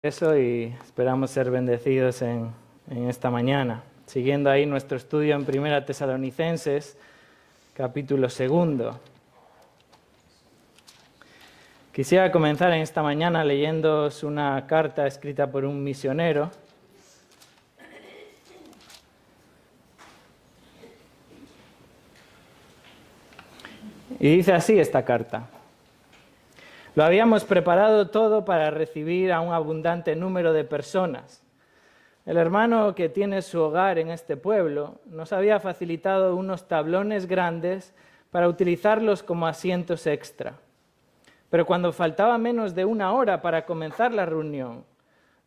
Eso y esperamos ser bendecidos en esta mañana. Siguiendo ahí nuestro estudio en Primera Tesalonicenses, capítulo 2. Quisiera comenzar en esta mañana leyéndoos una carta escrita por un misionero. Y dice así esta carta: Lo habíamos preparado todo para recibir a un abundante número de personas. El hermano que tiene su hogar en este pueblo nos había facilitado unos tablones grandes para utilizarlos como asientos extra. Pero cuando faltaba menos de una hora para comenzar la reunión,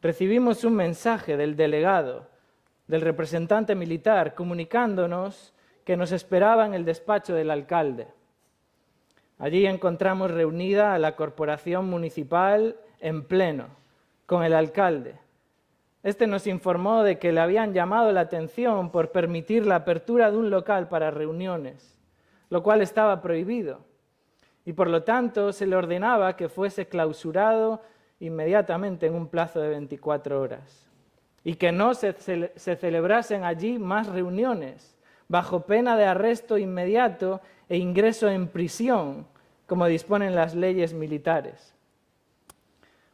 recibimos un mensaje del delegado, del representante militar, comunicándonos que nos esperaba en el despacho del alcalde. Allí encontramos reunida a la corporación municipal en pleno, con el alcalde. Este nos informó de que le habían llamado la atención por permitir la apertura de un local para reuniones, lo cual estaba prohibido, y por lo tanto se le ordenaba que fuese clausurado inmediatamente en un plazo de 24 horas, y que no se celebrasen allí más reuniones, bajo pena de arresto inmediato e ingreso en prisión, como disponen las leyes militares.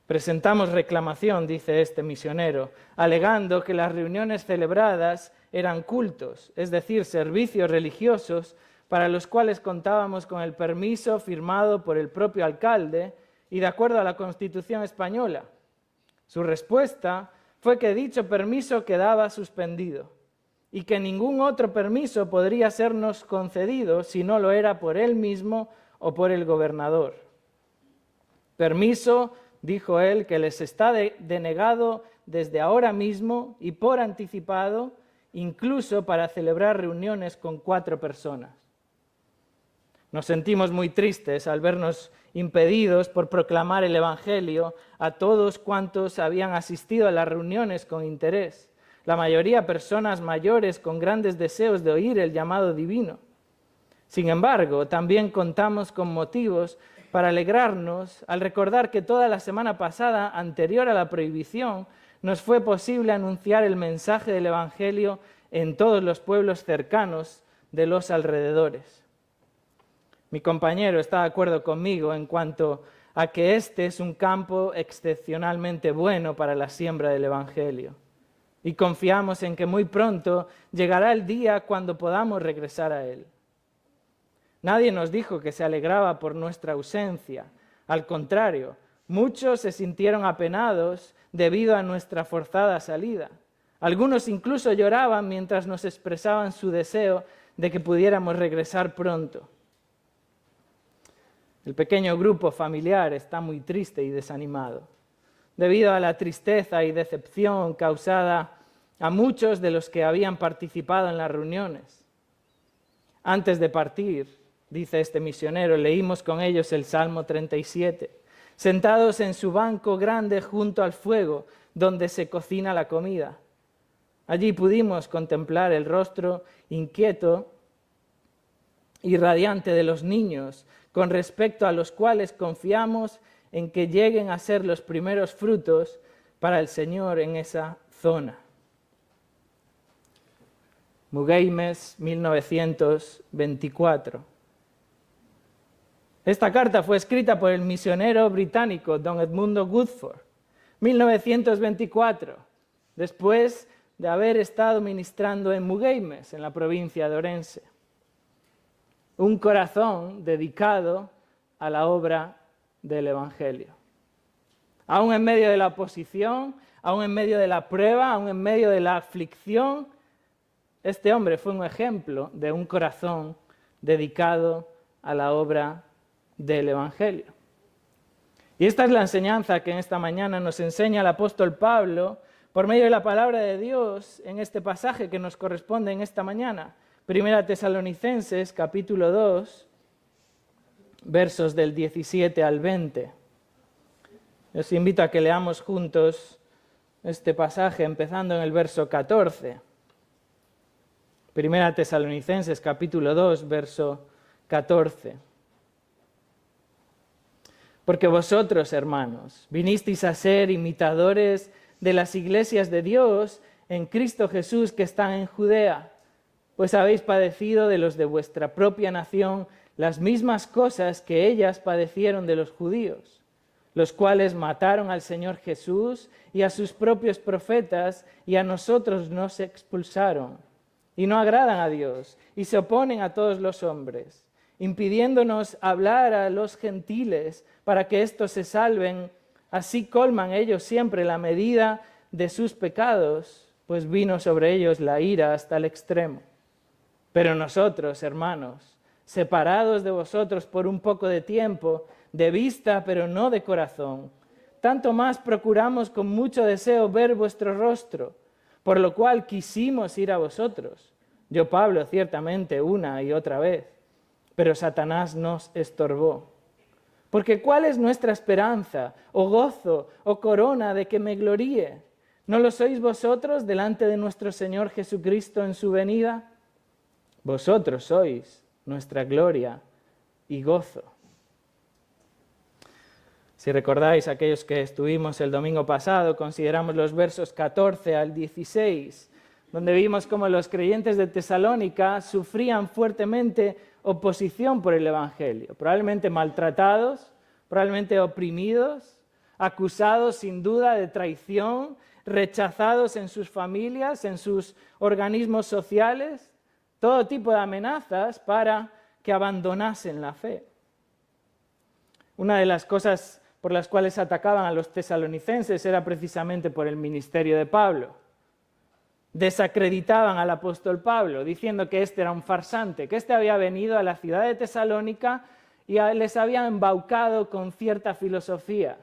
Presentamos reclamación, dice este misionero, alegando que las reuniones celebradas eran cultos, es decir, servicios religiosos para los cuales contábamos con el permiso firmado por el propio alcalde y de acuerdo a la Constitución española. Su respuesta fue que dicho permiso quedaba suspendido y que ningún otro permiso podría sernos concedido si no lo era por él mismo o por el gobernador. Permiso, dijo él, que les está denegado desde ahora mismo y por anticipado, incluso para celebrar reuniones con 4 personas. Nos sentimos muy tristes al vernos impedidos por proclamar el Evangelio a todos cuantos habían asistido a las reuniones con interés. La mayoría personas mayores con grandes deseos de oír el llamado divino. Sin embargo, también contamos con motivos para alegrarnos al recordar que toda la semana pasada, anterior a la prohibición, nos fue posible anunciar el mensaje del Evangelio en todos los pueblos cercanos de los alrededores. Mi compañero está de acuerdo conmigo en cuanto a que este es un campo excepcionalmente bueno para la siembra del Evangelio. Y confiamos en que muy pronto llegará el día cuando podamos regresar a él. Nadie nos dijo que se alegraba por nuestra ausencia. Al contrario, muchos se sintieron apenados debido a nuestra forzada salida. Algunos incluso lloraban mientras nos expresaban su deseo de que pudiéramos regresar pronto. El pequeño grupo familiar está muy triste y desanimado, debido a la tristeza y decepción causada a muchos de los que habían participado en las reuniones. Antes de partir, dice este misionero, leímos con ellos el Salmo 37, sentados en su banco grande junto al fuego donde se cocina la comida. Allí pudimos contemplar el rostro inquieto y radiante de los niños, con respecto a los cuales confiamos en que lleguen a ser los primeros frutos para el Señor en esa zona. Mugeimes, 1924. Esta carta fue escrita por el misionero británico Don Edmundo Woodford, 1924, después de haber estado ministrando en Mugeimes, en la provincia de Orense. Un corazón dedicado a la obra del Evangelio. Aún en medio de la oposición, aún en medio de la prueba, aún en medio de la aflicción, este hombre fue un ejemplo de un corazón dedicado a la obra del Evangelio. Y esta es la enseñanza que en esta mañana nos enseña el apóstol Pablo por medio de la palabra de Dios en este pasaje que nos corresponde en esta mañana. Primera Tesalonicenses, capítulo 2, versos del 17 al 20. Os invito a que leamos juntos este pasaje empezando en el verso 14. Primera Tesalonicenses, capítulo 2, verso 14. Porque vosotros, hermanos, vinisteis a ser imitadores de las iglesias de Dios en Cristo Jesús que están en Judea, pues habéis padecido de los de vuestra propia nación las mismas cosas que ellas padecieron de los judíos, los cuales mataron al Señor Jesús y a sus propios profetas, y a nosotros nos expulsaron, y no agradan a Dios, y se oponen a todos los hombres, impidiéndonos hablar a los gentiles para que éstos se salven. Así colman ellos siempre la medida de sus pecados, pues vino sobre ellos la ira hasta el extremo. Pero nosotros, hermanos, separados de vosotros por un poco de tiempo, de vista pero no de corazón, tanto más procuramos con mucho deseo ver vuestro rostro, por lo cual quisimos ir a vosotros. Yo, Pablo, ciertamente una y otra vez, pero Satanás nos estorbó. Porque ¿cuál es nuestra esperanza, o gozo, o corona de que me gloríe? ¿No lo sois vosotros delante de nuestro Señor Jesucristo en su venida? Vosotros sois nuestra gloria y gozo. Si recordáis, aquellos que estuvimos el domingo pasado, consideramos los versos 14 al 16, donde vimos cómo los creyentes de Tesalónica sufrían fuertemente oposición por el Evangelio, probablemente maltratados, probablemente oprimidos, acusados sin duda de traición, rechazados en sus familias, en sus organismos sociales, todo tipo de amenazas para que abandonasen la fe. Una de las cosas por las cuales atacaban a los tesalonicenses era precisamente por el ministerio de Pablo. Desacreditaban al apóstol Pablo, diciendo que este era un farsante, que este había venido a la ciudad de Tesalónica y les había embaucado con cierta filosofía.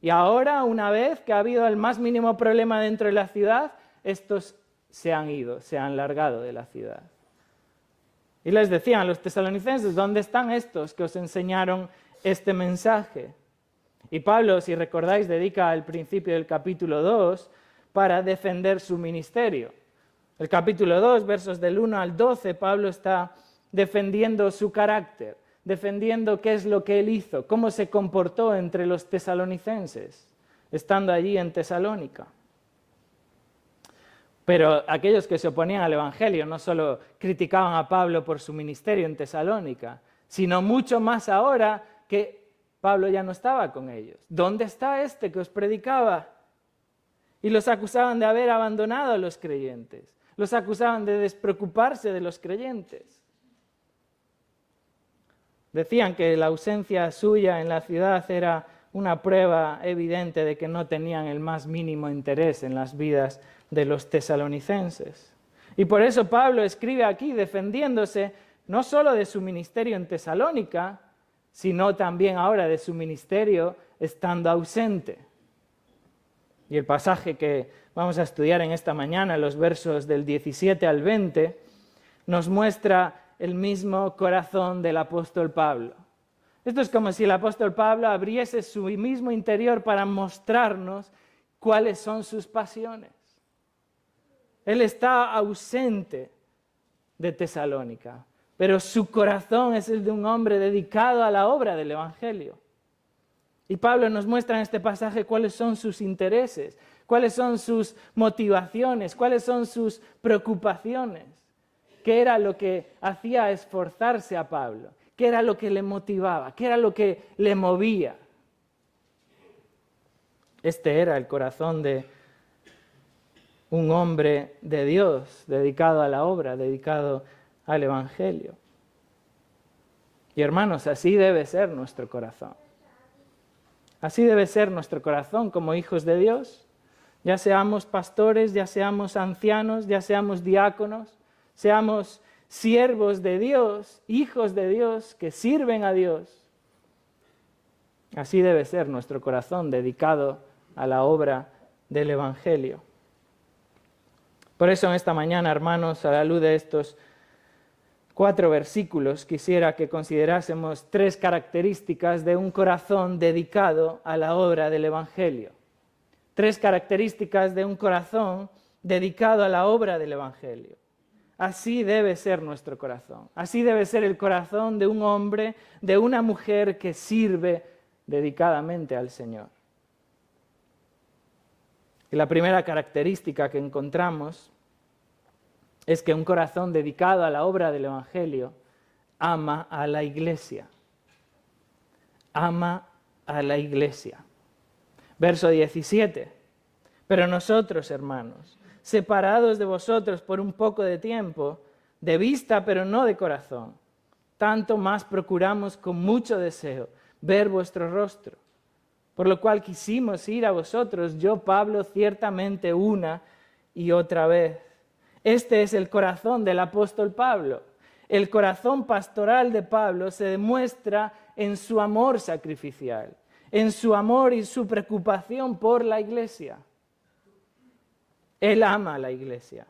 Y ahora, una vez que ha habido el más mínimo problema dentro de la ciudad, estos se han ido, se han largado de la ciudad. Y les decían a los tesalonicenses, ¿dónde están estos que os enseñaron este mensaje? Y Pablo, si recordáis, dedica al principio del capítulo 2 para defender su ministerio. El capítulo 2, versos del 1 al 12, Pablo está defendiendo su carácter, defendiendo qué es lo que él hizo, cómo se comportó entre los tesalonicenses, estando allí en Tesalónica. Pero aquellos que se oponían al Evangelio no solo criticaban a Pablo por su ministerio en Tesalónica, sino mucho más ahora que Pablo ya no estaba con ellos. ¿Dónde está este que os predicaba? Y los acusaban de haber abandonado a los creyentes. Los acusaban de despreocuparse de los creyentes. Decían que la ausencia suya en la ciudad era una prueba evidente de que no tenían el más mínimo interés en las vidas de los tesalonicenses. Y por eso Pablo escribe aquí defendiéndose no solo de su ministerio en Tesalónica, sino también ahora de su ministerio estando ausente. Y el pasaje que vamos a estudiar en esta mañana, los versos del 17 al 20, nos muestra el mismo corazón del apóstol Pablo. Esto es como si el apóstol Pablo abriese su mismo interior para mostrarnos cuáles son sus pasiones. Él está ausente de Tesalónica, pero su corazón es el de un hombre dedicado a la obra del Evangelio. Y Pablo nos muestra en este pasaje cuáles son sus intereses, cuáles son sus motivaciones, cuáles son sus preocupaciones, qué era lo que hacía esforzarse a Pablo, qué era lo que le motivaba, qué era lo que le movía. Este era el corazón de un hombre de Dios, dedicado a la obra, dedicado al Evangelio. Y hermanos, así debe ser nuestro corazón. Así debe ser nuestro corazón como hijos de Dios, ya seamos pastores, ya seamos ancianos, ya seamos diáconos, seamos siervos de Dios, hijos de Dios que sirven a Dios. Así debe ser nuestro corazón dedicado a la obra del Evangelio. Por eso en esta mañana, hermanos, a la luz de estos 4 versículos, quisiera que considerásemos 3 características de un corazón dedicado a la obra del Evangelio. 3 características de un corazón dedicado a la obra del Evangelio. Así debe ser nuestro corazón. Así debe ser el corazón de un hombre, de una mujer que sirve dedicadamente al Señor. Y la primera característica que encontramos es que un corazón dedicado a la obra del Evangelio ama a la Iglesia. Ama a la Iglesia. Verso 17. Pero nosotros, hermanos, separados de vosotros por un poco de tiempo, de vista pero no de corazón, tanto más procuramos con mucho deseo ver vuestro rostro. Por lo cual quisimos ir a vosotros, yo, Pablo, ciertamente una y otra vez. Este es el corazón del apóstol Pablo. El corazón pastoral de Pablo se demuestra en su amor sacrificial, en su amor y su preocupación por la Iglesia. Él ama a la Iglesia.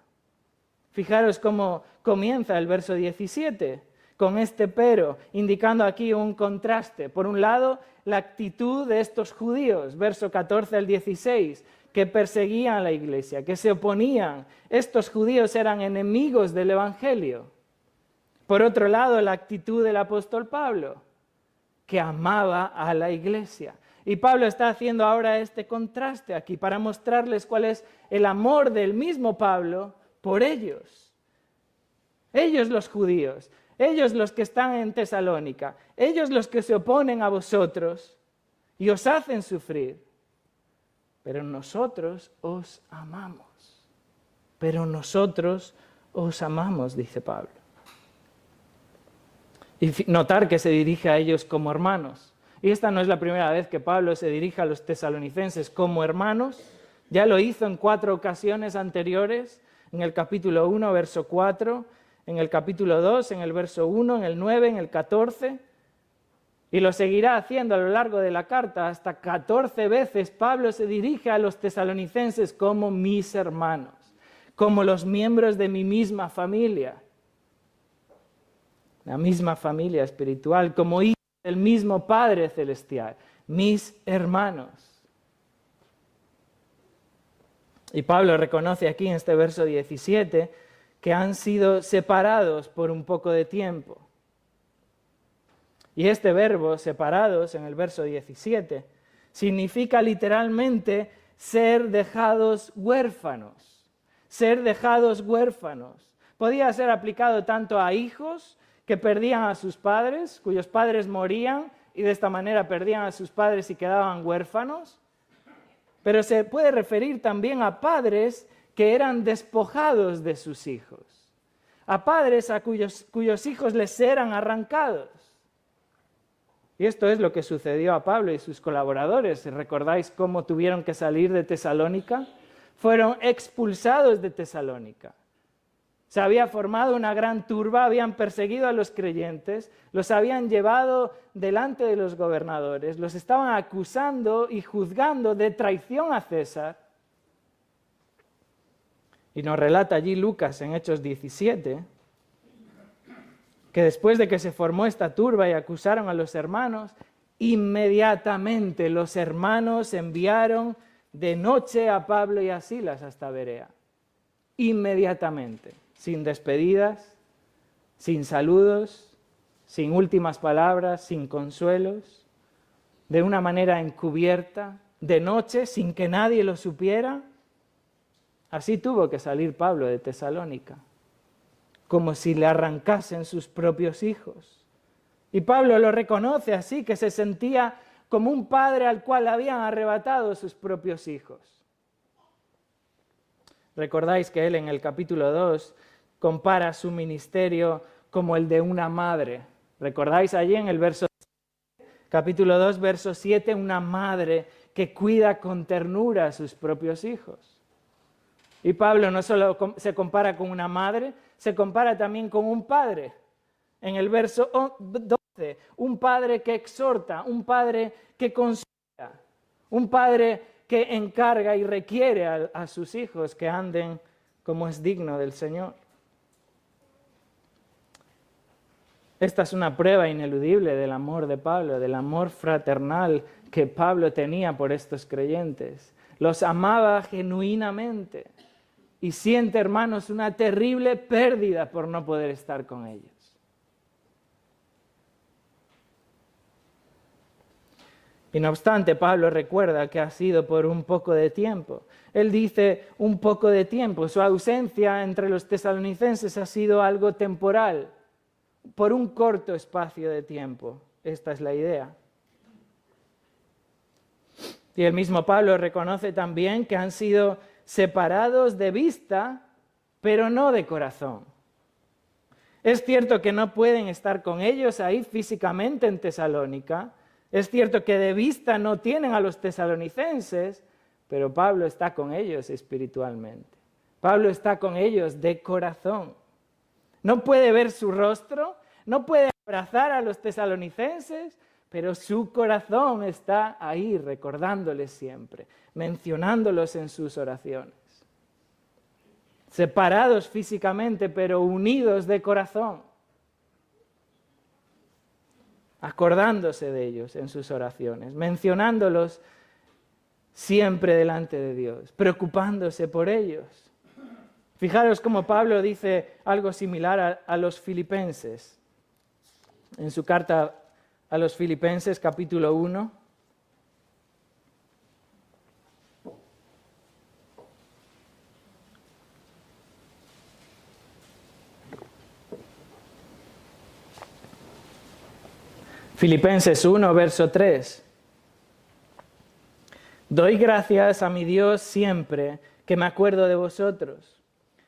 Fijaros cómo comienza el verso 17, con este pero, indicando aquí un contraste. Por un lado, la actitud de estos judíos, verso 14 al 16, que perseguían a la Iglesia, que se oponían. Estos judíos eran enemigos del Evangelio. Por otro lado, la actitud del apóstol Pablo, que amaba a la Iglesia. Y Pablo está haciendo ahora este contraste aquí para mostrarles cuál es el amor del mismo Pablo por ellos. Ellos los judíos, ellos los que están en Tesalónica, ellos los que se oponen a vosotros y os hacen sufrir. Pero nosotros os amamos. Pero nosotros os amamos, dice Pablo. Y notar que se dirige a ellos como hermanos. Y esta no es la primera vez que Pablo se dirige a los tesalonicenses como hermanos. Ya lo hizo en 4 ocasiones anteriores, en el capítulo 1, verso 4, en el capítulo 2, en el verso 1, en el 9, en el 14. Y lo seguirá haciendo a lo largo de la carta. Hasta 14 veces Pablo se dirige a los tesalonicenses como mis hermanos, como los miembros de mi misma familia. La misma familia espiritual, como hijos del mismo Padre Celestial, mis hermanos. Y Pablo reconoce aquí en este verso 17 que han sido separados por un poco de tiempo. Y este verbo, separados, en el verso 17, significa literalmente ser dejados huérfanos. Ser dejados huérfanos. Podía ser aplicado tanto a hijos que perdían a sus padres, cuyos padres morían y de esta manera perdían a sus padres y quedaban huérfanos. Pero se puede referir también a padres que eran despojados de sus hijos, a padres a cuyos hijos les eran arrancados. Y esto es lo que sucedió a Pablo y sus colaboradores. ¿Recordáis cómo tuvieron que salir de Tesalónica? Fueron expulsados de Tesalónica. Se había formado una gran turba, habían perseguido a los creyentes, los habían llevado delante de los gobernadores, los estaban acusando y juzgando de traición a César. Y nos relata allí Lucas en Hechos 17, que después de que se formó esta turba y acusaron a los hermanos, inmediatamente los hermanos enviaron de noche a Pablo y a Silas hasta Berea. Inmediatamente. Sin despedidas, sin saludos, sin últimas palabras, sin consuelos, de una manera encubierta, de noche, sin que nadie lo supiera. Así tuvo que salir Pablo de Tesalónica, como si le arrancasen sus propios hijos. Y Pablo lo reconoce así, que se sentía como un padre al cual habían arrebatado sus propios hijos. Recordáis que él en el capítulo 2 compara su ministerio como el de una madre. ¿Recordáis allí en el verso 7? Capítulo 2, verso 7, una madre que cuida con ternura a sus propios hijos. Y Pablo no solo se compara con una madre, se compara también con un padre. En el verso 12, un padre que exhorta, un padre que consuela, un padre que encarga y requiere a sus hijos que anden como es digno del Señor. Esta es una prueba ineludible del amor de Pablo, del amor fraternal que Pablo tenía por estos creyentes. Los amaba genuinamente y siente, hermanos, una terrible pérdida por no poder estar con ellos. Y no obstante, Pablo recuerda que ha sido por un poco de tiempo. Él dice un poco de tiempo. Su ausencia entre los tesalonicenses ha sido algo temporal, por un corto espacio de tiempo. Esta es la idea. Y el mismo Pablo reconoce también que han sido separados de vista, pero no de corazón. Es cierto que no pueden estar con ellos ahí físicamente en Tesalónica. Es cierto que de vista no tienen a los tesalonicenses, pero Pablo está con ellos espiritualmente. Pablo está con ellos de corazón. No puede ver su rostro, no puede abrazar a los tesalonicenses, pero su corazón está ahí recordándoles siempre, mencionándolos en sus oraciones. Separados físicamente, pero unidos de corazón, acordándose de ellos en sus oraciones, mencionándolos siempre delante de Dios, preocupándose por ellos. Fijaros cómo Pablo dice algo similar a los filipenses. En su carta a los Filipenses, capítulo 1. Filipenses 1, verso 3. Doy gracias a mi Dios siempre que me acuerdo de vosotros,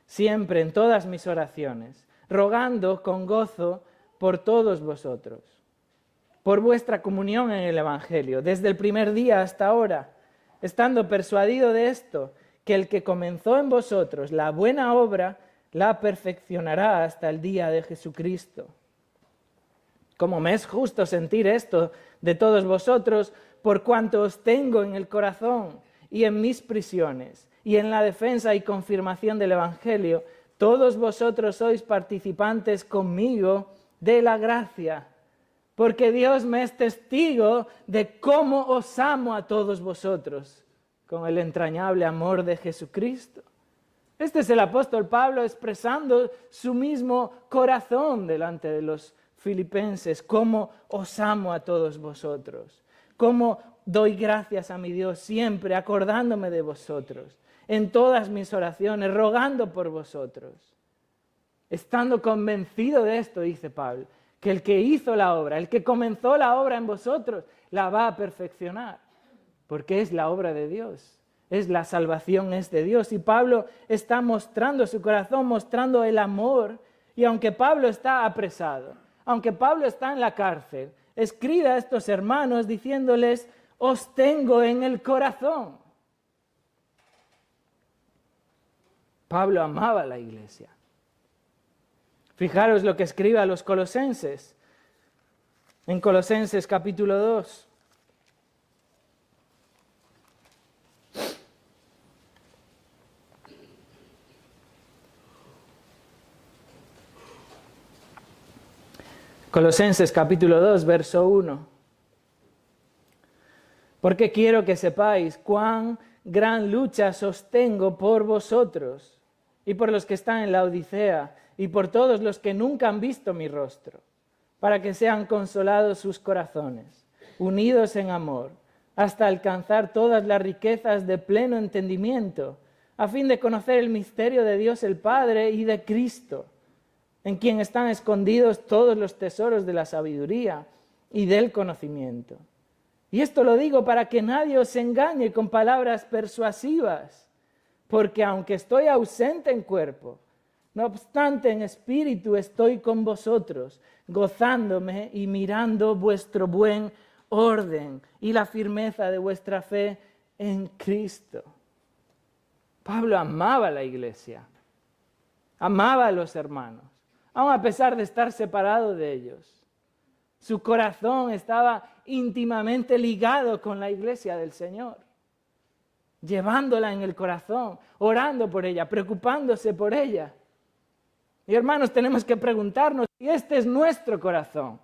siempre en todas mis oraciones, rogando con gozo por todos vosotros, por vuestra comunión en el Evangelio, desde el primer día hasta ahora, estando persuadido de esto, que el que comenzó en vosotros la buena obra, la perfeccionará hasta el día de Jesucristo. Como me es justo sentir esto de todos vosotros, por cuanto os tengo en el corazón y en mis prisiones, y en la defensa y confirmación del Evangelio, todos vosotros sois participantes conmigo de la gracia, porque Dios me es testigo de cómo os amo a todos vosotros, con el entrañable amor de Jesucristo. Este es el apóstol Pablo expresando su mismo corazón delante de los filipenses, cómo os amo a todos vosotros, cómo doy gracias a mi Dios siempre acordándome de vosotros, en todas mis oraciones, rogando por vosotros. Estando convencido de esto, dice Pablo, que el que hizo la obra, el que comenzó la obra en vosotros, la va a perfeccionar, porque es la obra de Dios, es la salvación, es de Dios. Y Pablo está mostrando su corazón, mostrando el amor, y aunque Pablo está apresado, aunque Pablo está en la cárcel, escribe a estos hermanos diciéndoles, os tengo en el corazón. Pablo amaba a la iglesia. Fijaros lo que escribe a los colosenses, en Colosenses capítulo 2. Colosenses capítulo 2, verso 1. Porque quiero que sepáis cuán gran lucha sostengo por vosotros y por los que están en la Odisea y por todos los que nunca han visto mi rostro, para que sean consolados sus corazones, unidos en amor, hasta alcanzar todas las riquezas de pleno entendimiento, a fin de conocer el misterio de Dios el Padre y de Cristo, en quien están escondidos todos los tesoros de la sabiduría y del conocimiento. Y esto lo digo para que nadie os engañe con palabras persuasivas, porque aunque estoy ausente en cuerpo, no obstante en espíritu estoy con vosotros, gozándome y mirando vuestro buen orden y la firmeza de vuestra fe en Cristo. Pablo amaba a la iglesia, amaba a los hermanos, aun a pesar de estar separado de ellos. Su corazón estaba íntimamente ligado con la iglesia del Señor, llevándola en el corazón, orando por ella, preocupándose por ella. Y hermanos, tenemos que preguntarnos si este es nuestro corazón,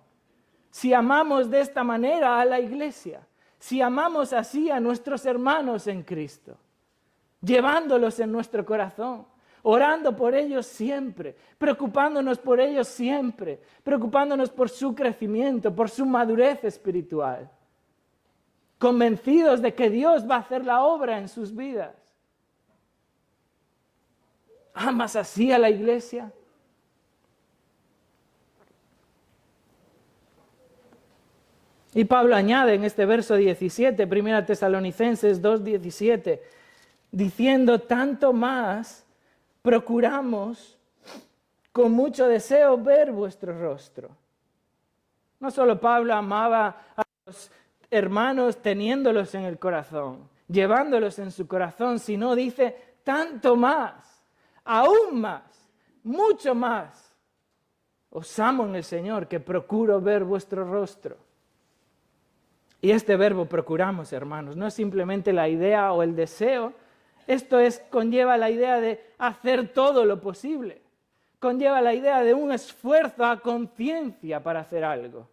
si amamos de esta manera a la iglesia, si amamos así a nuestros hermanos en Cristo, llevándolos en nuestro corazón, orando por ellos siempre, preocupándonos por ellos siempre, preocupándonos por su crecimiento, por su madurez espiritual. convencidos de que Dios va a hacer la obra en sus vidas. ¿Amas así a la iglesia? Y Pablo añade en este verso 17, 1 Tesalonicenses 2:17, diciendo: tanto más procuramos con mucho deseo ver vuestro rostro. No solo Pablo amaba a los hermanos teniéndolos en el corazón, llevándolos en su corazón, sino dice tanto más, aún más, mucho más. Os amo en el Señor, que procuro ver vuestro rostro. Y este verbo procuramos, hermanos, no es simplemente la idea o el deseo. Esto conlleva la idea de hacer todo lo posible. Conlleva la idea de un esfuerzo a conciencia para hacer algo.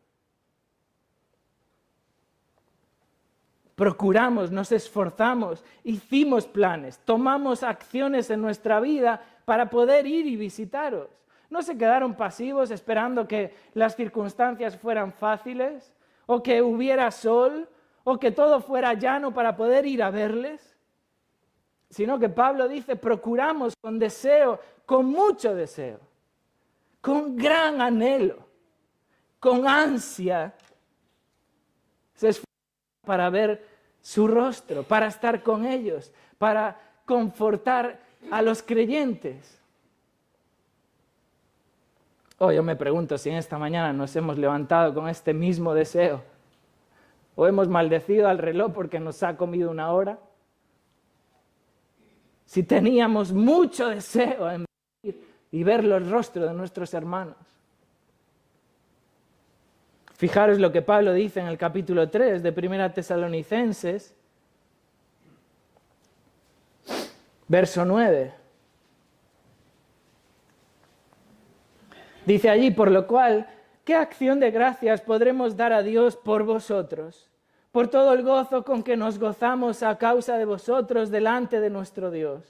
Procuramos, nos esforzamos, hicimos planes, tomamos acciones en nuestra vida para poder ir y visitaros. No se quedaron pasivos esperando que las circunstancias fueran fáciles, o que hubiera sol, o que todo fuera llano para poder ir a verles, sino que Pablo dice: procuramos con deseo, con mucho deseo, con gran anhelo, con ansia, se esfuerzan para ver su rostro, para estar con ellos, para confortar a los creyentes. Yo me pregunto si en esta mañana nos hemos levantado con este mismo deseo, o hemos maldecido al reloj porque nos ha comido una hora. Si teníamos mucho deseo en venir y ver los rostros de nuestros hermanos. Fijaros lo que Pablo dice en el capítulo 3 de 1 Tesalonicenses, verso 9. Dice allí: por lo cual, ¿qué acción de gracias podremos dar a Dios por vosotros? Por todo el gozo con que nos gozamos a causa de vosotros delante de nuestro Dios,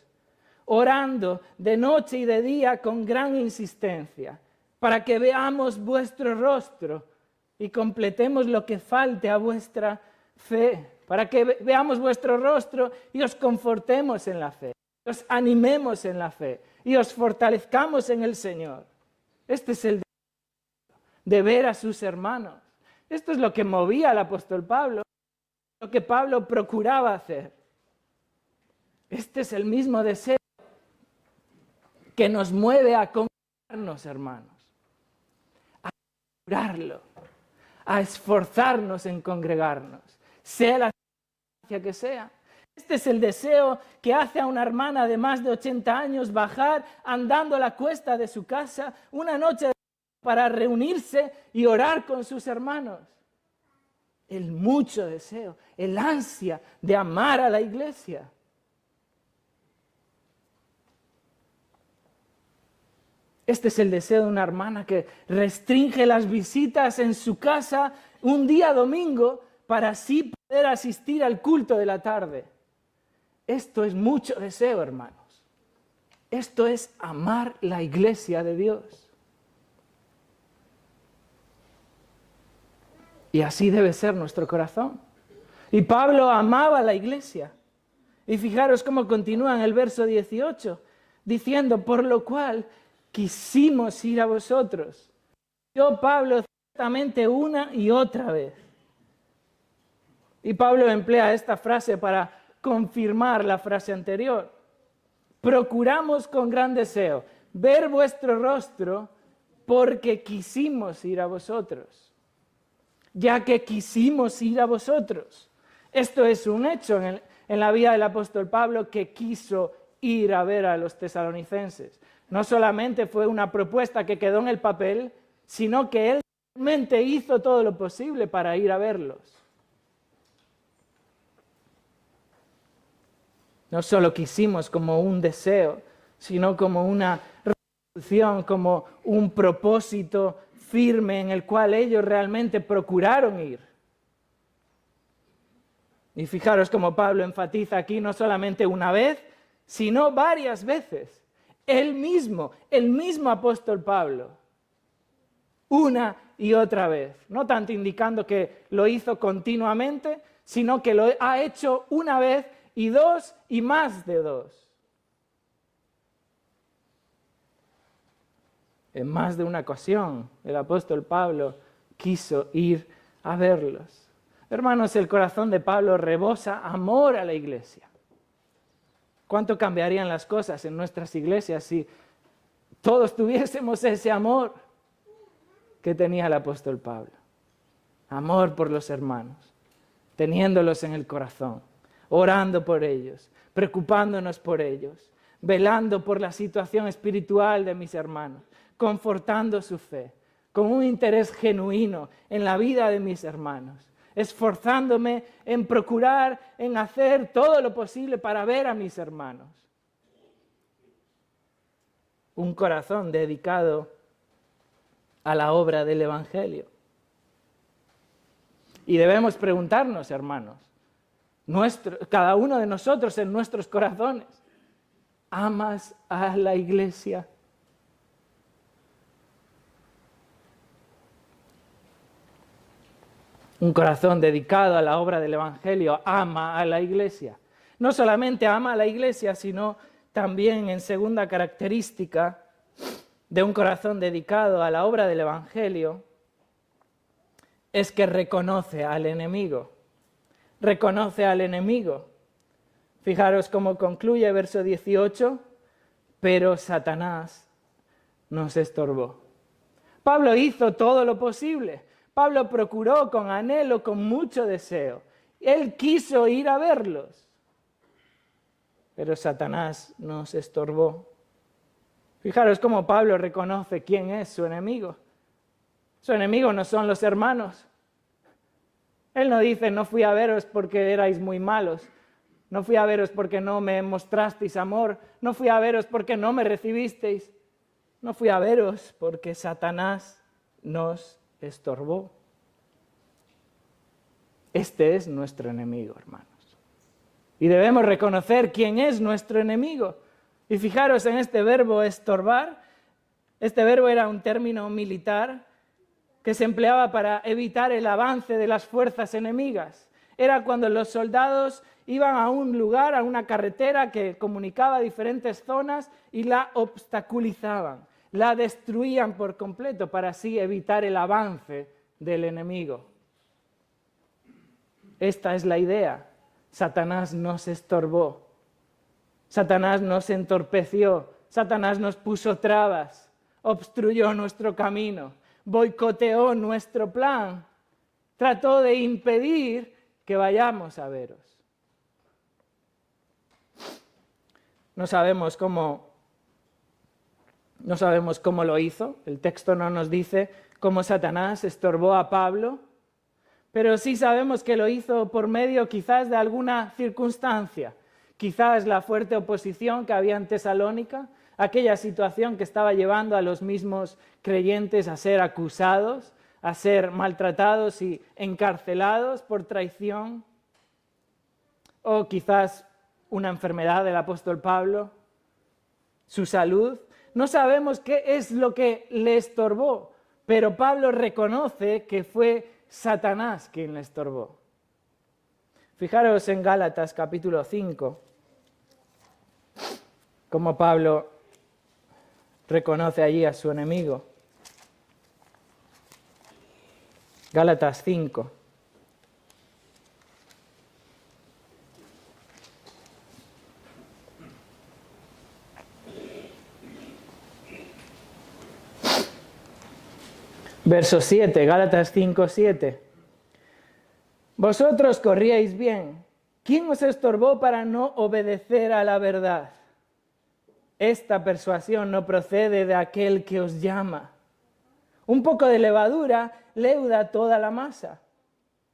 orando de noche y de día con gran insistencia, para que veamos vuestro rostro y completemos lo que falte a vuestra fe, para que veamos vuestro rostro y os confortemos en la fe, os animemos en la fe y os fortalezcamos en el Señor. Este es el deseo de ver a sus hermanos. Esto es lo que movía al apóstol Pablo, lo que Pablo procuraba hacer. Este es el mismo deseo que nos mueve a congregarnos, hermanos, a procurarlo, a esforzarnos en congregarnos, sea la circunstancia que sea. Este es el deseo que hace a una hermana de más de 80 años bajar andando a la cuesta de su casa una noche para reunirse y orar con sus hermanos. El mucho deseo, el ansia de amar a la iglesia. Este es el deseo de una hermana que restringe las visitas en su casa un día domingo para así poder asistir al culto de la tarde. Esto es mucho deseo, hermanos. Esto es amar la iglesia de Dios. Y así debe ser nuestro corazón. Y Pablo amaba la iglesia. Y fijaros cómo continúa en el verso 18, diciendo: por lo cual quisimos ir a vosotros. Yo, Pablo, ciertamente una y otra vez. Y Pablo emplea esta frase para confirmar la frase anterior. Procuramos con gran deseo ver vuestro rostro porque quisimos ir a vosotros. Ya que quisimos ir a vosotros. Esto es un hecho en la vida del apóstol Pablo, que quiso ir a ver a los tesalonicenses. No solamente fue una propuesta que quedó en el papel, sino que él realmente hizo todo lo posible para ir a verlos. No solo quisimos como un deseo, sino como una resolución, como un propósito firme en el cual ellos realmente procuraron ir. Y fijaros como Pablo enfatiza aquí no solamente una vez, sino varias veces. El mismo apóstol Pablo, una y otra vez. No tanto indicando que lo hizo continuamente, sino que lo ha hecho una vez y dos y más de dos. En más de una ocasión, el apóstol Pablo quiso ir a verlos. Hermanos, el corazón de Pablo rebosa amor a la iglesia. ¿Cuánto cambiarían las cosas en nuestras iglesias si todos tuviésemos ese amor que tenía el apóstol Pablo? Amor por los hermanos, teniéndolos en el corazón, orando por ellos, preocupándonos por ellos, velando por la situación espiritual de mis hermanos, confortando su fe, con un interés genuino en la vida de mis hermanos, esforzándome en procurar, en hacer todo lo posible para ver a mis hermanos. Un corazón dedicado a la obra del Evangelio. Y debemos preguntarnos, hermanos, cada uno de nosotros en nuestros corazones, ¿amas a la iglesia? Un corazón dedicado a la obra del Evangelio ama a la iglesia. No solamente ama a la iglesia, sino también en segunda característica de un corazón dedicado a la obra del Evangelio, es que reconoce al enemigo. Reconoce al enemigo. Fijaros cómo concluye verso 18, pero Satanás nos estorbó. Pablo hizo todo lo posible. Pablo procuró con anhelo, con mucho deseo. Él quiso ir a verlos, pero Satanás nos estorbó. Fijaros cómo Pablo reconoce quién es su enemigo. Su enemigo no son los hermanos. Él no dice, no fui a veros porque erais muy malos. No fui a veros porque no me mostrasteis amor. No fui a veros porque no me recibisteis. No fui a veros porque Satanás nos estorbó. Este es nuestro enemigo, hermanos. Y debemos reconocer quién es nuestro enemigo. Y fijaros en este verbo estorbar. Este verbo era un término militar que se empleaba para evitar el avance de las fuerzas enemigas. Era cuando los soldados iban a un lugar, a una carretera que comunicaba diferentes zonas y la obstaculizaban, la destruían por completo para así evitar el avance del enemigo. Esta es la idea. Satanás nos estorbó. Satanás nos entorpeció. Satanás nos puso trabas. Obstruyó nuestro camino. Boicoteó nuestro plan. Trató de impedir que vayamos a veros. No sabemos cómo lo hizo. El texto no nos dice cómo Satanás estorbó a Pablo, pero sí sabemos que lo hizo por medio quizás de alguna circunstancia. Quizás la fuerte oposición que había en Tesalónica, aquella situación que estaba llevando a los mismos creyentes a ser acusados, a ser maltratados y encarcelados por traición. O quizás una enfermedad del apóstol Pablo, su salud. No sabemos qué es lo que le estorbó, pero Pablo reconoce que fue Satanás quien le estorbó. Fijaros en Gálatas capítulo 5, cómo Pablo reconoce allí a su enemigo. Gálatas 5. Verso 7, Gálatas 5, 7. Vosotros corríais bien. ¿Quién os estorbó para no obedecer a la verdad? Esta persuasión no procede de aquel que os llama. Un poco de levadura leuda toda la masa.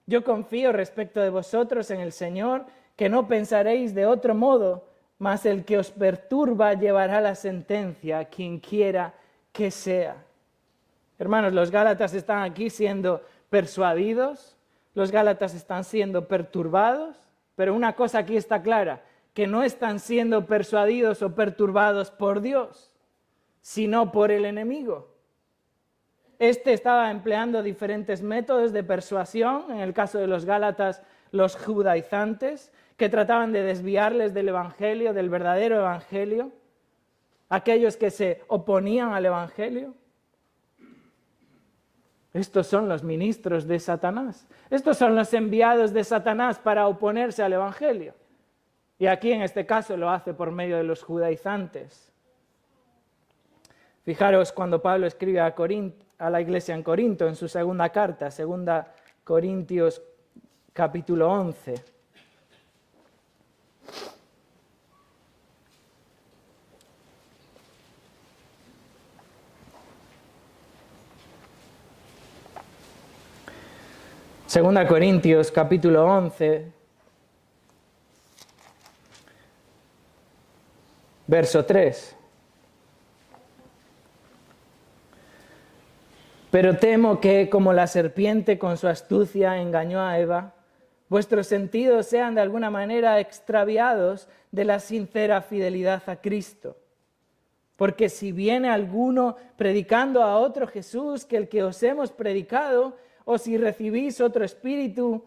Yo confío respecto de vosotros en el Señor, que no pensaréis de otro modo, mas el que os perturba llevará la sentencia, quien quiera que sea. Hermanos, los gálatas están aquí siendo persuadidos, los gálatas están siendo perturbados, pero una cosa aquí está clara, que no están siendo persuadidos o perturbados por Dios, sino por el enemigo. Este estaba empleando diferentes métodos de persuasión. En el caso de los gálatas los judaizantes, que trataban de desviarles del Evangelio, del verdadero Evangelio, aquellos que se oponían al Evangelio. Estos son los ministros de Satanás. Estos son los enviados de Satanás para oponerse al Evangelio. Y aquí en este caso lo hace por medio de los judaizantes. Fijaros cuando Pablo escribe a la iglesia en Corinto, en su segunda carta, 2 Corintios capítulo 11. Segunda Corintios capítulo 11, verso 3. Pero temo que, como la serpiente con su astucia engañó a Eva, vuestros sentidos sean de alguna manera extraviados de la sincera fidelidad a Cristo. Porque si viene alguno predicando a otro Jesús que el que os hemos predicado, o si recibís otro espíritu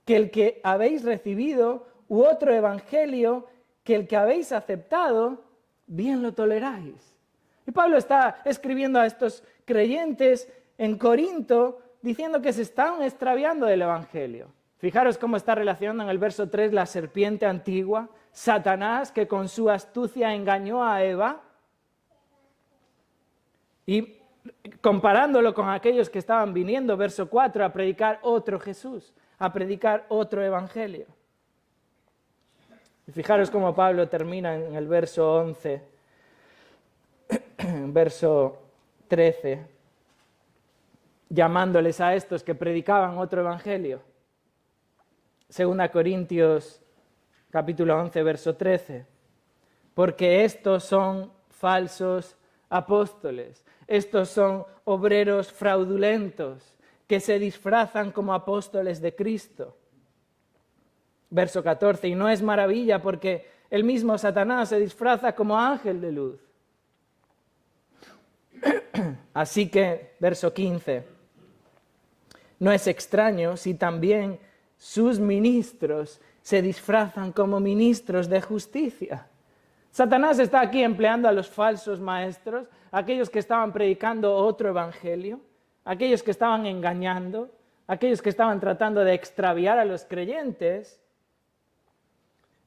que el que habéis recibido, u otro evangelio que el que habéis aceptado, bien lo toleráis. Y Pablo está escribiendo a estos creyentes en Corinto diciendo que se están extraviando del evangelio. Fijaros cómo está relacionando en el verso 3 la serpiente antigua, Satanás, que con su astucia engañó a Eva, y comparándolo con aquellos que estaban viniendo, verso 4, a predicar otro Jesús, a predicar otro evangelio. Y fijaros cómo Pablo termina en el verso 11, verso 13, llamándoles a estos que predicaban otro evangelio. 2 Corintios capítulo 11, verso 13. Porque estos son falsos apóstoles, estos son obreros fraudulentos que se disfrazan como apóstoles de Cristo. Verso 14. Y no es maravilla porque el mismo Satanás se disfraza como ángel de luz. Así que, verso 15. No es extraño si también sus ministros se disfrazan como ministros de justicia. Satanás está aquí empleando a los falsos maestros, aquellos que estaban predicando otro evangelio, aquellos que estaban engañando, aquellos que estaban tratando de extraviar a los creyentes.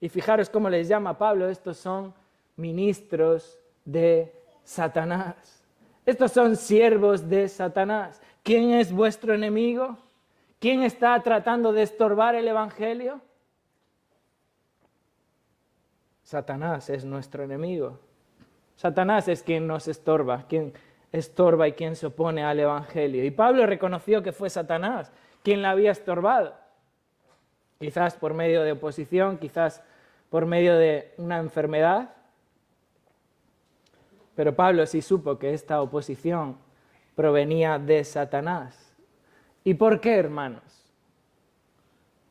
Y fijaros cómo les llama Pablo, estos son ministros de Satanás. Estos son siervos de Satanás. ¿Quién es vuestro enemigo? ¿Quién está tratando de estorbar el evangelio? Satanás es nuestro enemigo. Satanás es quien nos estorba, quien estorba y quien se opone al evangelio. Y Pablo reconoció que fue Satanás quien la había estorbado. Quizás por medio de oposición, quizás por medio de una enfermedad. Pero Pablo sí supo que esta oposición provenía de Satanás. ¿Y por qué, hermanos?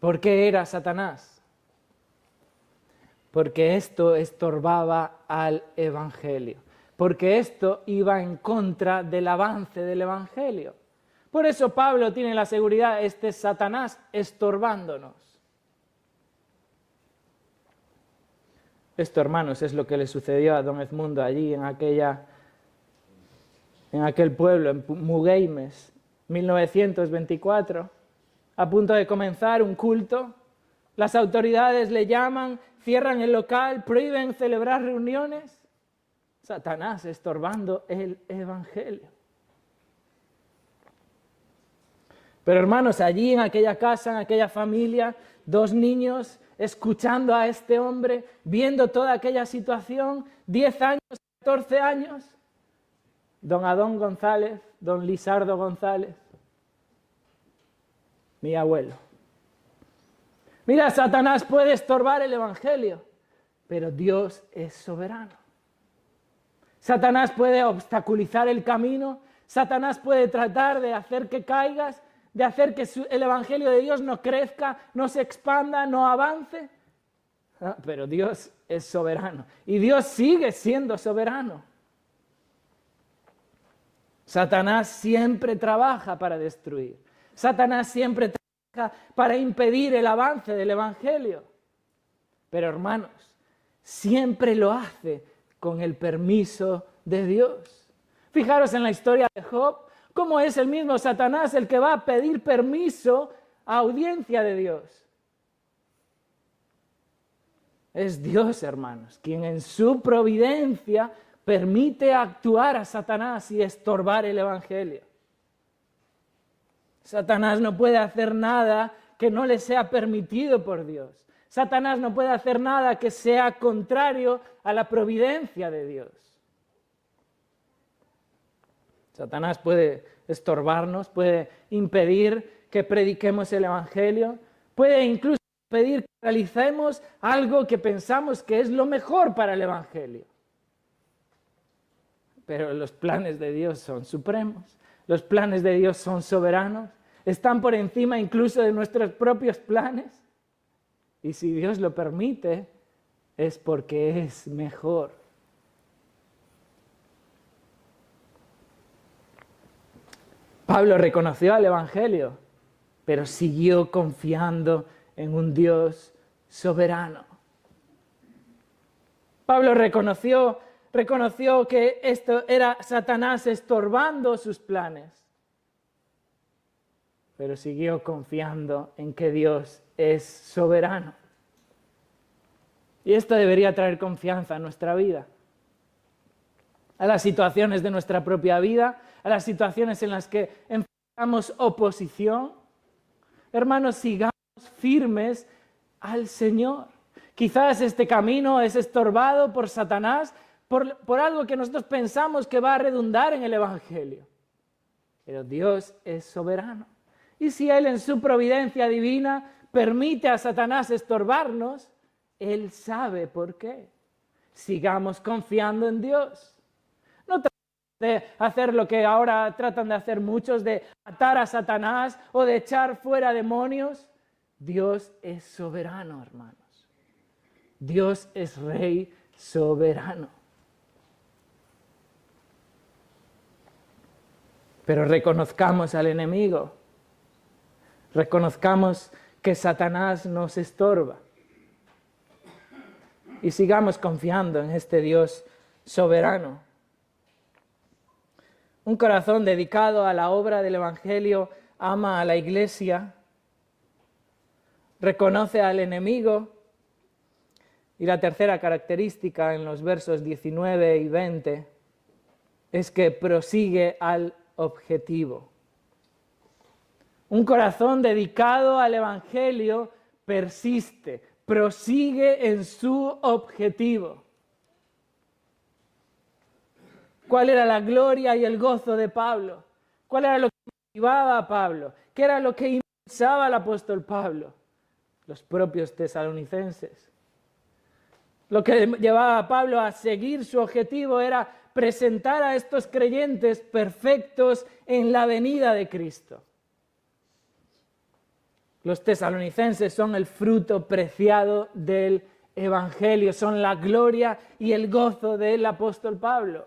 ¿Por qué era Satanás? Porque esto estorbaba al evangelio. Porque esto iba en contra del avance del evangelio. Por eso Pablo tiene la seguridad, este es Satanás estorbándonos. Esto, hermanos, es lo que le sucedió a don Edmundo allí en aquel pueblo, en Mugeimes, 1924, a punto de comenzar un culto. Las autoridades le llaman, cierran el local, prohíben celebrar reuniones. Satanás estorbando el evangelio. Pero hermanos, allí en aquella casa, en aquella familia, 2 niños escuchando a este hombre, viendo toda aquella situación, 10 años, 14 años, don Adón González, don Lisardo González, mi abuelo. Mira, Satanás puede estorbar el evangelio, pero Dios es soberano. Satanás puede obstaculizar el camino, Satanás puede tratar de hacer que caigas, de hacer que el evangelio de Dios no crezca, no se expanda, no avance. Pero Dios es soberano y Dios sigue siendo soberano. Satanás siempre trabaja para destruir. Satanás siempre trabaja para impedir el avance del Evangelio. Pero hermanos, siempre lo hace con el permiso de Dios. Fijaros en la historia de Job, cómo es el mismo Satanás el que va a pedir permiso a audiencia de Dios. Es Dios, hermanos, quien en su providencia permite actuar a Satanás y estorbar el Evangelio. Satanás no puede hacer nada que no le sea permitido por Dios. Satanás no puede hacer nada que sea contrario a la providencia de Dios. Satanás puede estorbarnos, puede impedir que prediquemos el Evangelio, puede incluso impedir que realicemos algo que pensamos que es lo mejor para el Evangelio. Pero los planes de Dios son supremos, los planes de Dios son soberanos, están por encima incluso de nuestros propios planes. Y si Dios lo permite, es porque es mejor. Pablo reconoció al Evangelio, pero siguió confiando en un Dios soberano. Pablo reconoció que esto era Satanás estorbando sus planes, pero siguió confiando en que Dios es soberano. Y esto debería traer confianza a nuestra vida, a las situaciones de nuestra propia vida, a las situaciones en las que enfrentamos oposición. Hermanos, sigamos firmes al Señor. Quizás este camino es estorbado por Satanás, por algo que nosotros pensamos que va a redundar en el Evangelio. Pero Dios es soberano. Y si Él en su providencia divina permite a Satanás estorbarnos, Él sabe por qué. Sigamos confiando en Dios. No tratemos de hacer lo que ahora tratan de hacer muchos, de atar a Satanás o de echar fuera demonios. Dios es soberano, hermanos. Dios es Rey soberano. Pero reconozcamos al enemigo. Reconozcamos que Satanás nos estorba. Y sigamos confiando en este Dios soberano. Un corazón dedicado a la obra del Evangelio ama a la Iglesia, reconoce al enemigo. Y la tercera característica en los versos 19 y 20 es que prosigue al objetivo. Un corazón dedicado al Evangelio persiste, prosigue en su objetivo. ¿Cuál era la gloria y el gozo de Pablo? ¿Cuál era lo que motivaba a Pablo? ¿Qué era lo que impulsaba al apóstol Pablo? Los propios tesalonicenses. Lo que llevaba a Pablo a seguir su objetivo era presentar a estos creyentes perfectos en la venida de Cristo. Los tesalonicenses son el fruto preciado del Evangelio, son la gloria y el gozo del apóstol Pablo.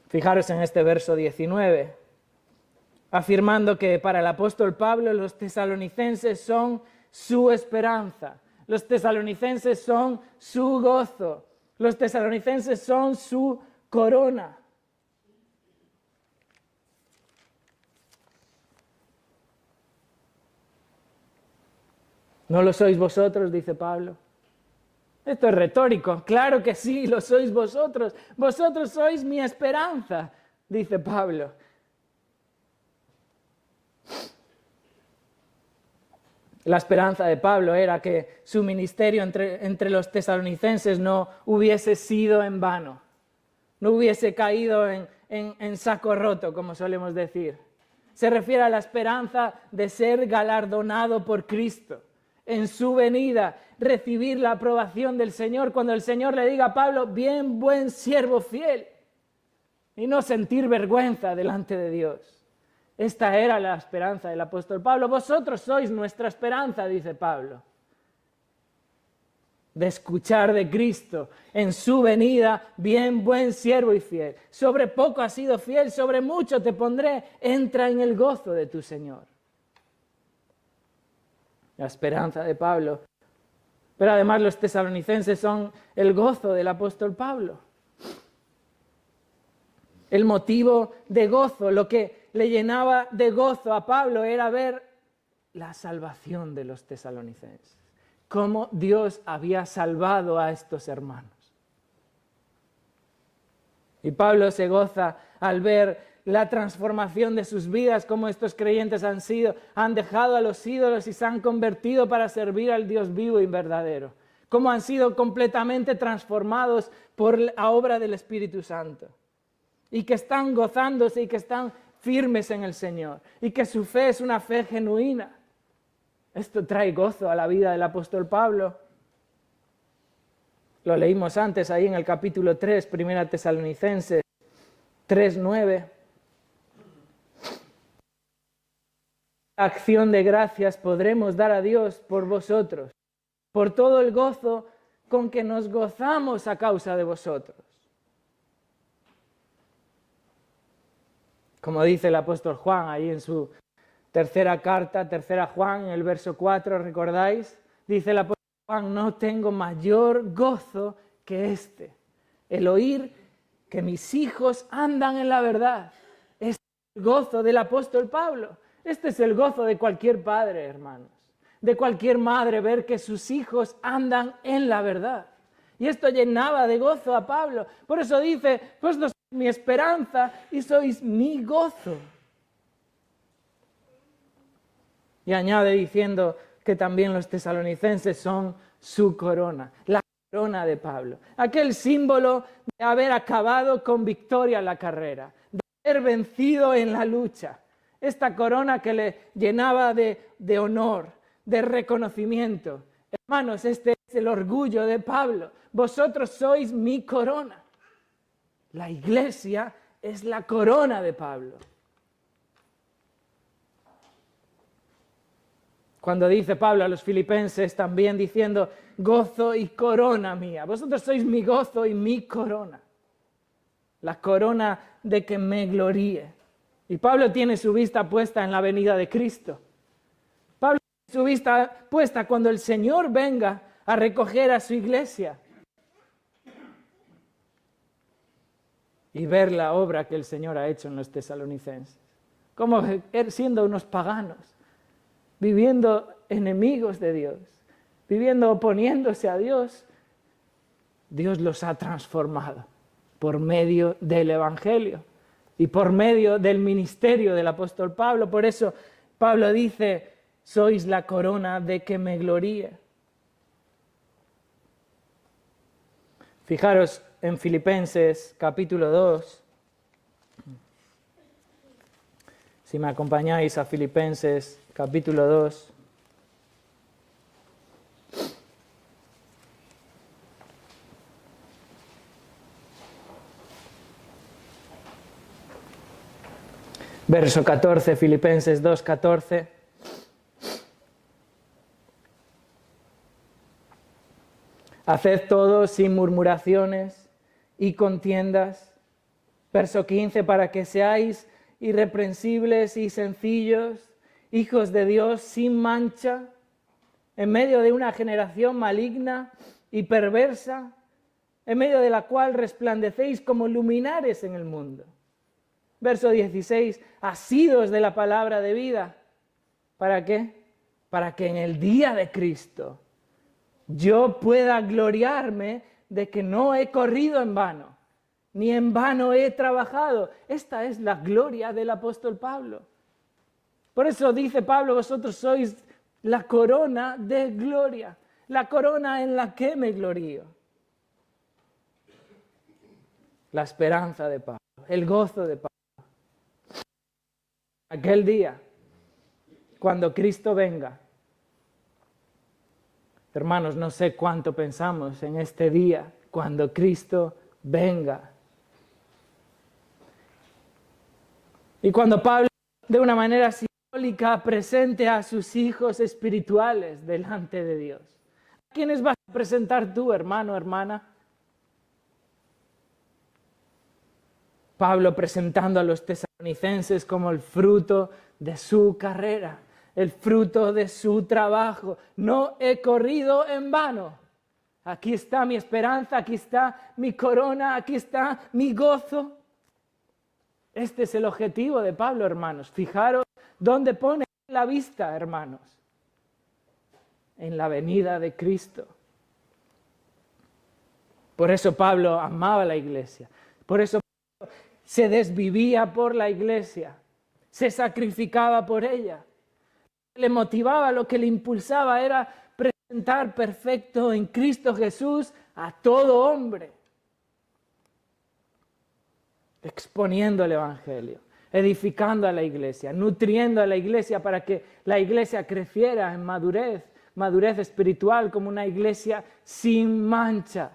Fijaros en este verso 19, afirmando que para el apóstol Pablo los tesalonicenses son su esperanza, los tesalonicenses son su gozo, los tesalonicenses son su corona. ¿No lo sois vosotros?, dice Pablo. Esto es retórico. Claro que sí, lo sois vosotros. Vosotros sois mi esperanza, dice Pablo. La esperanza de Pablo era que su ministerio entre los tesalonicenses no hubiese sido en vano, no hubiese caído en saco roto, como solemos decir. Se refiere a la esperanza de ser galardonado por Cristo. En su venida, recibir la aprobación del Señor cuando el Señor le diga a Pablo, bien, buen siervo fiel, y no sentir vergüenza delante de Dios. Esta era la esperanza del apóstol Pablo. Vosotros sois nuestra esperanza, dice Pablo. de escuchar de Cristo en su venida: bien, buen siervo y fiel. Sobre poco has sido fiel, sobre mucho te pondré. Entra en el gozo de tu Señor. La esperanza de Pablo. Pero además los tesalonicenses son el gozo del apóstol Pablo. El motivo de gozo, lo que le llenaba de gozo a Pablo era ver la salvación de los tesalonicenses. Cómo Dios había salvado a estos hermanos. Y Pablo se goza al ver la transformación de sus vidas, cómo estos creyentes han dejado a los ídolos y se han convertido para servir al Dios vivo y verdadero. Cómo han sido completamente transformados por la obra del Espíritu Santo. Y que están gozándose y que están firmes en el Señor. Y que su fe es una fe genuina. Esto trae gozo a la vida del apóstol Pablo. Lo leímos antes ahí en el capítulo 3, 1 Tesalonicenses 3:9. Acción de gracias podremos dar a Dios por vosotros, por todo el gozo con que nos gozamos a causa de vosotros. Como dice el apóstol Juan ahí en su tercera carta, tercera Juan, en el verso 4, ¿recordáis? Dice el apóstol Juan: no tengo mayor gozo que este, el oír que mis hijos andan en la verdad. Este es el gozo del apóstol Pablo. Este es el gozo de cualquier padre, hermanos. De cualquier madre, ver que sus hijos andan en la verdad. Y esto llenaba de gozo a Pablo. Por eso dice: pues no sois mi esperanza y sois mi gozo. Y añade diciendo que también los tesalonicenses son su corona, la corona de Pablo. Aquel símbolo de haber acabado con victoria la carrera, de haber vencido en la lucha. Esta corona que le llenaba de honor, de reconocimiento. Hermanos, este es el orgullo de Pablo. Vosotros sois mi corona. La iglesia es la corona de Pablo. Cuando dice Pablo a los filipenses también diciendo: gozo y corona mía. Vosotros sois mi gozo y mi corona. La corona de que me gloríe. Y Pablo tiene su vista puesta en la venida de Cristo. Pablo tiene su vista puesta cuando el Señor venga a recoger a su iglesia. Y ver la obra que el Señor ha hecho en los tesalonicenses. Como siendo unos paganos, viviendo enemigos de Dios, viviendo oponiéndose a Dios, Dios los ha transformado por medio del Evangelio y por medio del ministerio del apóstol Pablo. Por eso Pablo dice: sois la corona de que me gloríe. Fijaros en Filipenses capítulo 2. Si me acompañáis a Filipenses capítulo 2. Verso 14, Filipenses 2, 14. Haced todo sin murmuraciones y contiendas. Verso 15, para que seáis irreprensibles y sencillos, hijos de Dios sin mancha, en medio de una generación maligna y perversa, en medio de la cual resplandecéis como luminares en el mundo. Verso 16, asidos de la palabra de vida. ¿Para qué? Para que en el día de Cristo yo pueda gloriarme de que no he corrido en vano, ni en vano he trabajado. Esta es la gloria del apóstol Pablo. Por eso dice Pablo: vosotros sois la corona de gloria, la corona en la que me glorío. La esperanza de Pablo, el gozo de Pablo. Aquel día, cuando Cristo venga. Hermanos, no sé cuánto pensamos en este día, cuando Cristo venga. Y cuando Pablo, de una manera simbólica, presente a sus hijos espirituales delante de Dios. quiénes vas a presentar tú, hermano, hermana? Pablo presentando a los tesalonicenses como el fruto de su carrera, el fruto de su trabajo. No he corrido en vano. Aquí está mi esperanza, aquí está mi corona, aquí está mi gozo. Este es el objetivo de Pablo, hermanos. Fijaros dónde pone la vista, hermanos. En la venida de Cristo. Por eso Pablo amaba la iglesia. Por eso Pablo se desvivía por la iglesia. Se sacrificaba por ella. Lo que le motivaba, lo que le impulsaba era presentar perfecto en Cristo Jesús a todo hombre. Exponiendo el Evangelio, edificando a la iglesia, nutriendo a la iglesia para que la iglesia creciera en madurez espiritual como una iglesia sin mancha.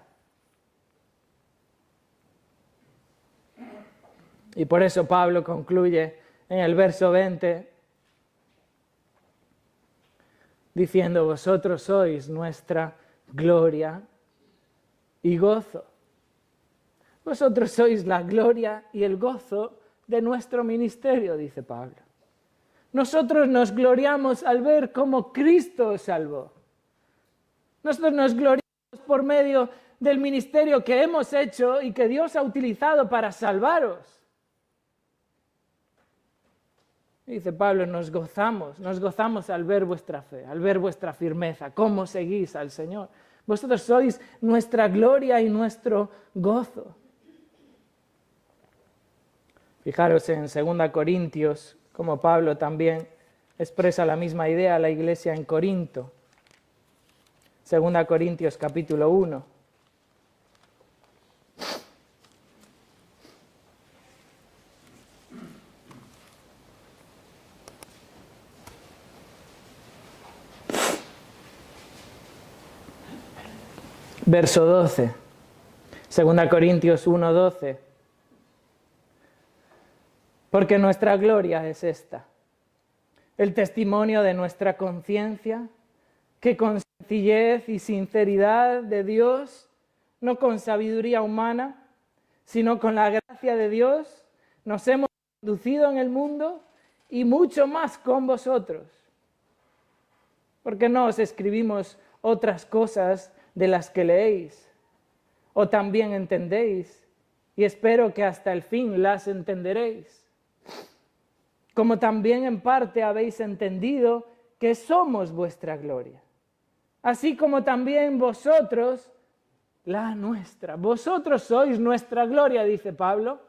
Y por eso Pablo concluye en el verso 20 diciendo: vosotros sois nuestra gloria y gozo. Vosotros sois la gloria y el gozo de nuestro ministerio, dice Pablo. Nosotros nos gloriamos al ver cómo Cristo os salvó. Nosotros nos gloriamos por medio del ministerio que hemos hecho y que Dios ha utilizado para salvaros. Dice Pablo, nos gozamos al ver vuestra fe, al ver vuestra firmeza, cómo seguís al Señor. Vosotros sois nuestra gloria y nuestro gozo. Fijaros en 2 Corintios, como Pablo también expresa la misma idea a la iglesia en Corinto. 2 Corintios capítulo 1. Verso 12. 2 Corintios 1, 12. Porque nuestra gloria es esta, el testimonio de nuestra conciencia, que con sencillez y sinceridad de Dios, no con sabiduría humana, sino con la gracia de Dios, nos hemos conducido en el mundo y mucho más con vosotros. Porque no os escribimos otras cosas de las que leéis, o también entendéis, y espero que hasta el fin las entenderéis. Como también en parte habéis entendido que somos vuestra gloria, así como también vosotros la nuestra. Vosotros sois nuestra gloria, dice Pablo.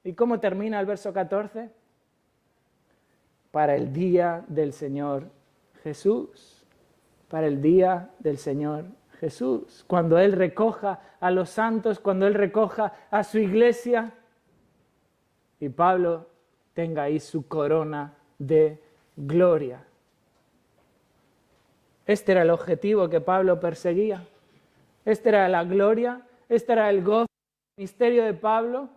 ¿Y cómo termina el verso 14? Para el día del Señor Jesús. Para el día del Señor Jesús. Cuando Él recoja a los santos, cuando Él recoja a su iglesia. Y Pablo tenga ahí su corona de gloria. Este era el objetivo que Pablo perseguía. Esta era la gloria, este era el gozo, el ministerio de Pablo,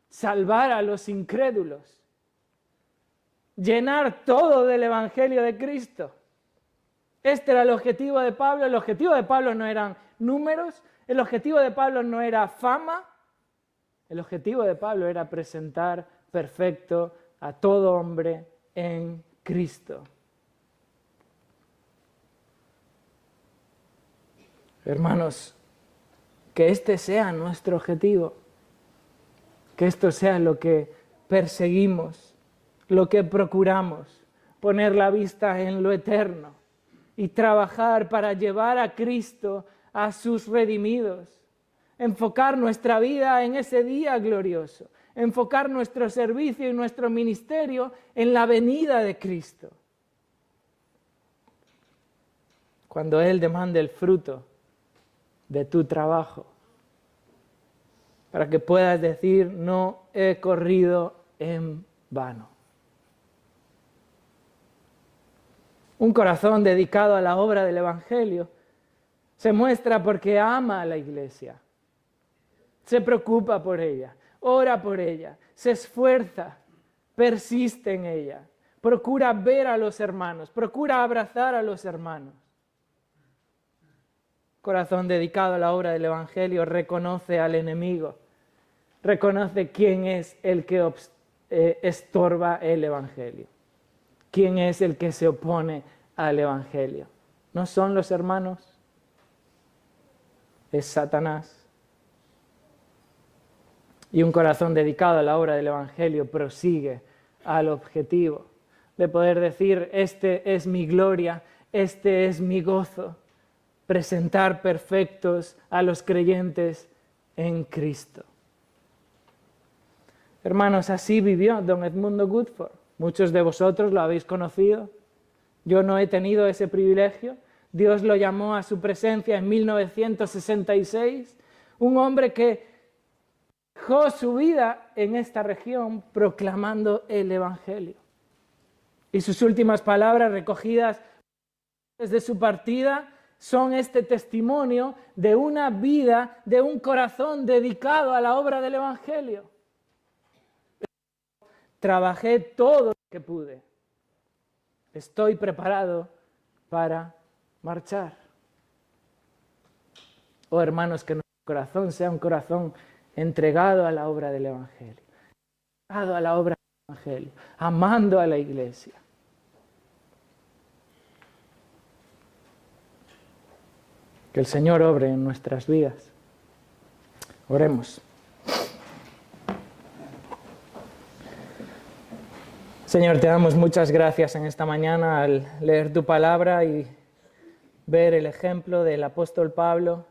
salvar a los incrédulos, llenar todo del Evangelio de Cristo. Este era el objetivo de Pablo. El objetivo de Pablo no eran números, el objetivo de Pablo no era fama, el objetivo de Pablo era presentar perfecto a todo hombre en Cristo. Hermanos, que este sea nuestro objetivo, que esto sea lo que perseguimos, lo que procuramos, poner la vista en lo eterno y trabajar para llevar a Cristo a sus redimidos, enfocar nuestra vida en ese día glorioso, enfocar nuestro servicio y nuestro ministerio en la venida de Cristo. Cuando Él demande el fruto de tu trabajo, para que puedas decir, no he corrido en vano. Un corazón dedicado a la obra del Evangelio se muestra porque ama a la iglesia, se preocupa por ella, ora por ella, se esfuerza, persiste en ella, procura ver a los hermanos, procura abrazar a los hermanos. corazón dedicado a la obra del Evangelio reconoce al enemigo, reconoce quién es el que estorba el Evangelio, quién es el que se opone al Evangelio. ¿No son los hermanos? Es Satanás. Y un corazón dedicado a la obra del Evangelio prosigue al objetivo de poder decir: este es mi gloria, este es mi gozo, presentar perfectos a los creyentes en Cristo. Hermanos, así vivió don Edmundo Woodford. Muchos de vosotros lo habéis conocido. Yo no he tenido ese privilegio. Dios lo llamó a su presencia en 1966. Un hombre que dejó su vida en esta región proclamando el Evangelio. Y sus últimas palabras recogidas desde su partida son este testimonio de una vida, de un corazón dedicado a la obra del Evangelio. Trabajé todo lo que pude. Estoy preparado para marchar. Oh, hermanos, que nuestro corazón sea un corazón entregado a la obra del Evangelio, entregado a la obra del Evangelio, amando a la iglesia. Que el Señor obre en nuestras vidas. Oremos. Señor, te damos muchas gracias en esta mañana al leer tu palabra y ver el ejemplo del apóstol Pablo,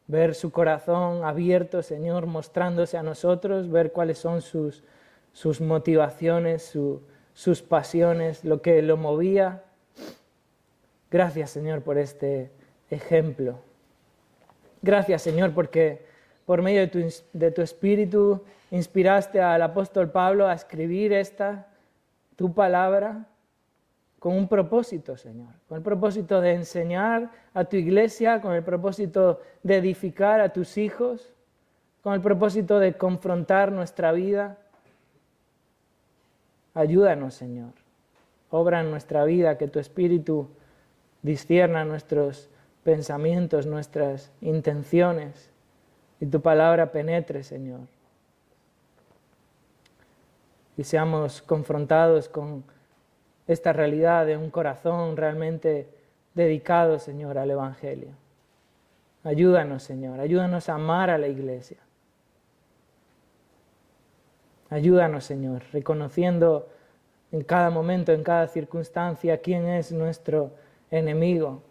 ver su corazón abierto, Señor, mostrándose a nosotros, ver cuáles son sus motivaciones, sus pasiones, lo que lo movía. Gracias, Señor, por este ejemplo. Gracias, Señor, porque por medio de tu Espíritu inspiraste al apóstol Pablo a escribir tu palabra con un propósito, Señor, con el propósito de enseñar a tu iglesia, con el propósito de edificar a tus hijos, con el propósito de confrontar nuestra vida. Ayúdanos, Señor. Obra en nuestra vida, que tu Espíritu discierna nuestros pensamientos, nuestras intenciones, y tu palabra penetre, Señor. Y seamos confrontados con esta realidad de un corazón realmente dedicado, Señor, al Evangelio. Ayúdanos, Señor, ayúdanos a amar a la iglesia. Ayúdanos, Señor, reconociendo en cada momento, en cada circunstancia, quién es nuestro enemigo.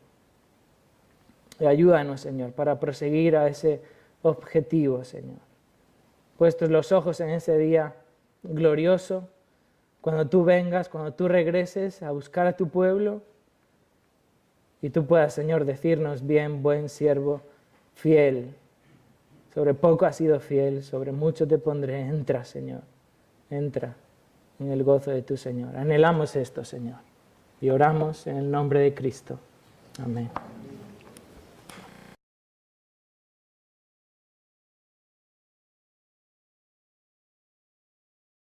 Y ayúdanos, Señor, para proseguir a ese objetivo, Señor. Puestos los ojos en ese día glorioso, cuando tú vengas, cuando tú regreses a buscar a tu pueblo y tú puedas, Señor, decirnos: bien, buen siervo, fiel. Sobre poco has sido fiel, sobre mucho te pondré. Entra, Señor, entra en el gozo de tu Señor. Anhelamos esto, Señor, y oramos en el nombre de Cristo. Amén.